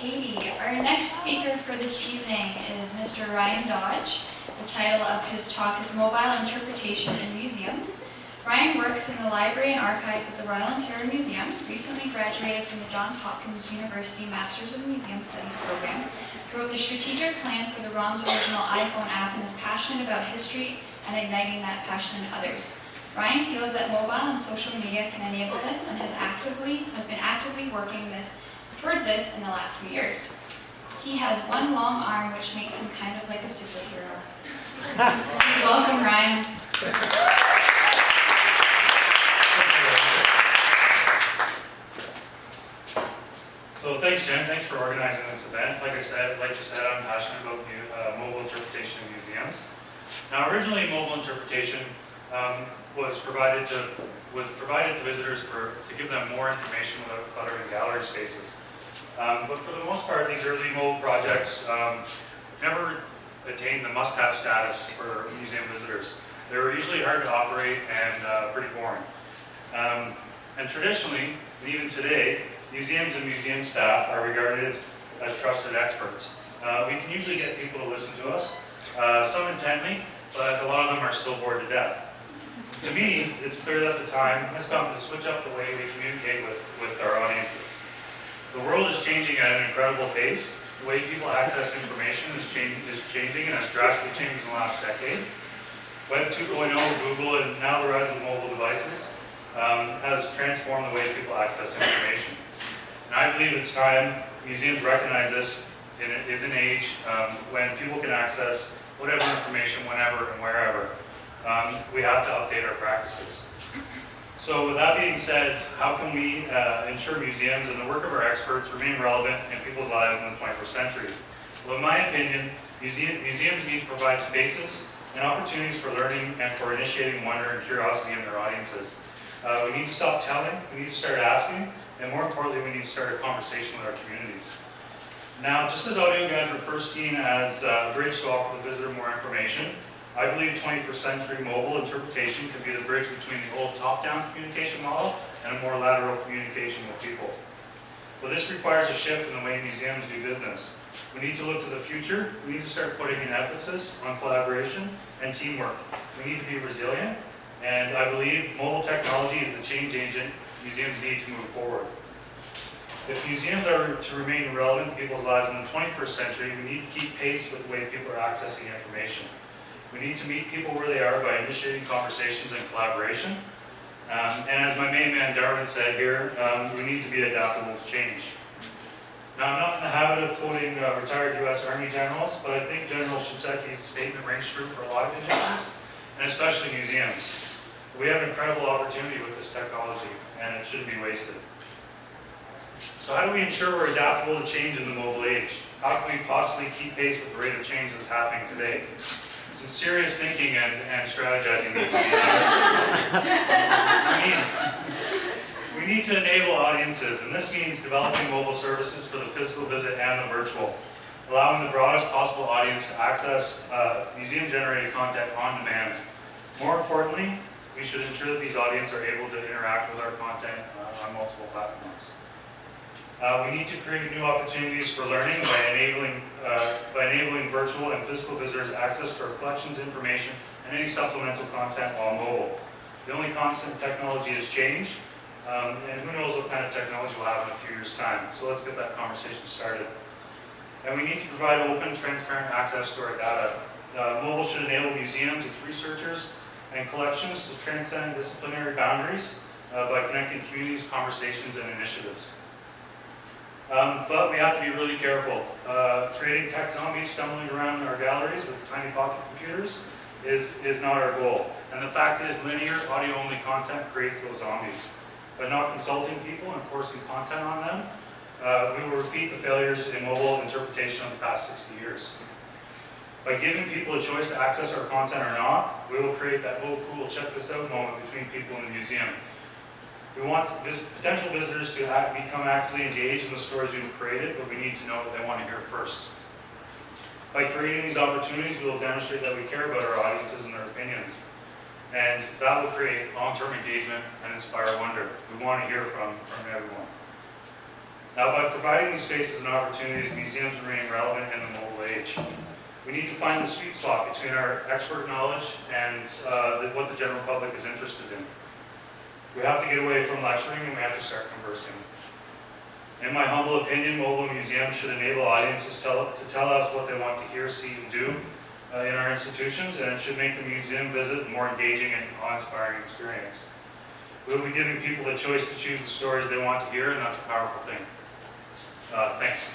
Katie. Our next speaker for this evening is Mr. Ryan Dodge. The title of his talk is Mobile Interpretation in Museums. Ryan works in the Library and Archives at the Royal Ontario Museum, recently graduated from the Johns Hopkins University Masters of Museum Studies program, wrote the strategic plan for the ROM's original iPhone app, and is passionate about history and igniting that passion in others. Ryan feels that mobile and social media can enable this and has been actively working towards this in the last few years. He has one long arm, which makes him kind of like a superhero. Please welcome Ryan. So thanks, Jen. Thanks for organizing this event. Like you said, I'm passionate about mobile interpretation in museums. Now, originally, mobile interpretation was provided to visitors to give them more information without cluttering gallery spaces. But for the most part, these early mobile projects never attained the must-have status for museum visitors. They were usually hard to operate and pretty boring. And traditionally, and even today, museums and museum staff are regarded as trusted experts. We can usually get people to listen to us, some intently, but a lot of them are still bored to death. To me, it's clear that the time has come to switch up the way we communicate with our audiences. The world is changing at an incredible pace. The way people access information is changing and has drastically changed in the last decade. Web 2.0, Google, and now the rise of mobile devices has transformed the way people access information. And I believe it's time museums recognize this. It is an age when people can access whatever information whenever and wherever. We have to update our practices. So with that being said, how can we ensure museums and the work of our experts remain relevant in people's lives in the 21st century? Well, in my opinion, museums need to provide spaces and opportunities for learning and for initiating wonder and curiosity in their audiences. We need to stop telling, we need to start asking, and more importantly, we need to start a conversation with our communities. Now, just as audio guides were first seen as a bridge to offer the visitor more information, I believe 21st century mobile interpretation could be the bridge between the old top-down communication model and a more lateral communication with people. But this requires a shift in the way museums do business. We need to look to the future. We need to start putting an emphasis on collaboration and teamwork. We need to be resilient, and I believe mobile technology is the change agent museums need to move forward. If museums are to remain relevant in people's lives in the 21st century, we need to keep pace with the way people are accessing information. We need to meet people where they are by initiating conversations and collaboration. And as my main man Darwin said here, we need to be adaptable to change. Now, I'm not in the habit of quoting retired U.S. Army generals, but I think General Shinseki's statement rings true for a lot of industries, and especially museums. We have an incredible opportunity with this technology, and it shouldn't be wasted. So how do we ensure we're adaptable to change in the mobile age? How can we possibly keep pace with the rate of change that's happening today? Some serious thinking and strategizing needs to be done. We need to enable audiences, and this means developing mobile services for the physical visit and the virtual, allowing the broadest possible audience to access museum-generated content on demand. More importantly, we should ensure that these audiences are able to interact with our content on multiple platforms. We need to create new opportunities for learning by enabling virtual and physical visitors access to our collections, information, and any supplemental content while mobile. The only constant technology is change, and who knows what kind of technology we'll have in a few years' time. So let's get that conversation started. And we need to provide open, transparent access to our data. Mobile should enable museums, its researchers, and collections to transcend disciplinary boundaries by connecting communities, conversations, and initiatives. But we have to be really careful. Creating tech zombies stumbling around our galleries with tiny pocket computers is not our goal. And the fact is, linear, audio-only content creates those zombies. By not consulting people and forcing content on them, we will repeat the failures in mobile interpretation of the past 60 years. By giving people a choice to access our content or not, we will create that, oh cool, check this out moment between people in the museum. We want potential visitors to become actively engaged in the stories we've created, but we need to know what they want to hear first. By creating these opportunities, we will demonstrate that we care about our audiences and their opinions. And that will create long-term engagement and inspire wonder. We want to hear from everyone. Now, by providing these spaces and opportunities, museums remain relevant in the mobile age. We need to find the sweet spot between our expert knowledge and what the general public is interested in. We have to get away from lecturing and we have to start conversing. In my humble opinion, mobile museums should enable audiences to tell us what they want to hear, see, and do in our institutions, and it should make the museum visit a more engaging and awe-inspiring experience. We'll be giving people the choice to choose the stories they want to hear, and that's a powerful thing. Thanks.